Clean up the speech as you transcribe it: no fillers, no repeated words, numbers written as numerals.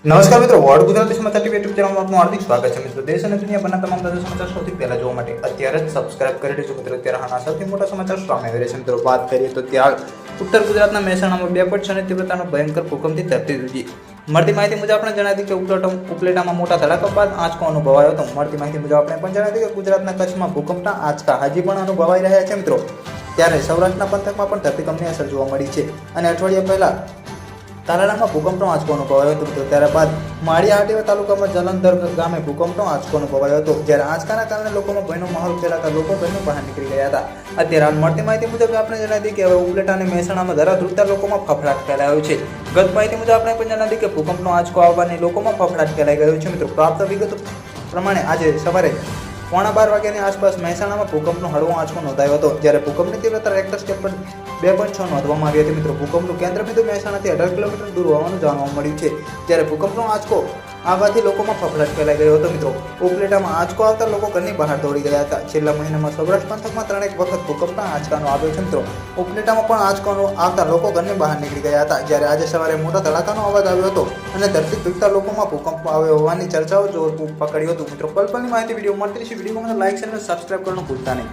નમસ્કાર મિત્રો, વર્લ્ડ ગુજરાતી સમાચાર ટીવી યુટ્યુબ ચેનલમાં આપનું હાર્દિક સ્વાગત છે. મિત્રો, દેશ અને દુનિયાભરના તમામ તાજા સમાચાર સૌથી પહેલા જોવા માટે અત્યારે જ સબસ્ક્રાઇબ કરી દેજો. મિત્રો, અત્યારે હાલના સૌથી મોટા સમાચાર સામે આવી રહ્યા છે. મિત્રો, વાત કરીએ તો ત્યાં ઉત્તર ગુજરાતના મહેસાણામાં 2.6 તીવ્રતાનો ભયંકર ભૂકંપથી ધરતી ધ્રુજી. મળતી માહિતી મુજબ આપણે જણાવી કે ઉપલેટામાં મોટા ધડાકા બાદ આંચકો અનુભવાયો હતો. મળતી માહિતી મુજબ આપણે પણ જણાવી કે ગુજરાતના કચ્છમાં ભૂકંપના આંચકા હજી પણ અનુભવાઈ રહ્યા છે. મિત્રો, ત્યારે સૌરાષ્ટ્રના પંથકમાં પણ ધરતીકંપની અસર જોવા મળી છે અને અઠવાડિયા પહેલા તાલાળામાં ભૂકંપનો આંચકો અનુભવાયો હતો. ત્યારબાદ માળિયા હાટીવા તાલુકામાં જલંધર ગામે ભૂકંપનો આંચકો અનુભવાયો હતો. જ્યારે આંચકાના કારણે લોકોમાં ભયનો માહોલ ફેલાતા લોકો ઘરની બહાર નીકળી ગયા હતા. અત્યારે હાલ મળતી માહિતી મુજબ આપણે જણાવી કે હવે ઉપલેટા અને મહેસાણામાં ધરા ધ્રુજતા લોકોમાં ફફડાટ ફેલાયો છે. ગત માહિતી મુજબ આપણે પણ જણાવી કે ભૂકંપનો આંચકો આવવાની લોકોમાં ફફડાટ ફેલાઈ ગયો છે. મિત્રો, પ્રાપ્ત વિગતો પ્રમાણે આજે સવારે 11:15 વાગ્યાની આસપાસ મહેસાણામાં ભૂકંપનો હળવો આંચકો નોંધાયો હતો. જ્યારે ભૂકંપની તીવ્રતા રેક્ટર સ્કેલ પર 2.6 નોંધવામાં આવી હતી. મિત્રો, ભૂકંપનું કેન્દ્રબિંદુ મહેસાણાથી 18 કિલોમીટર દૂર હોવાનું જાણવા મળ્યું છે. જ્યારે ભૂકંપનો આંચકો આવવાથી લોકોમાં ફફડાટ ફેલાઈ ગયો હતો. મિત્રો, ઉપલેટામાં આંચકો આવતા લોકો ઘરની બહાર દોડી ગયા હતા. છેલ્લા મહિનામાં સૌરાષ્ટ્ર પંથકમાં 3 વખત ભૂકંપના આંચકાનો આવ્યો છે. મિત્રો, ઉપલેટામાં પણ આંચકાનો આવતા લોકો ઘરની બહાર નીકળી ગયા હતા. જ્યારે આજે સવારે મોટા ધડાકાનો અવાજ આવ્યો હતો અને ધરતી ધ્રુજતા લોકોમાં ભૂકંપ આવ્યો હોવાની ચર્ચાઓ જોર પકડ્યું હતું. મિત્રો, પલ પલની માહિતી વિડીયો મળતી રહેશે. વિડીયો ગમે તો લાઈક અને સબસ્ક્રાઇબ કરવાનું ભૂલતા નહીં.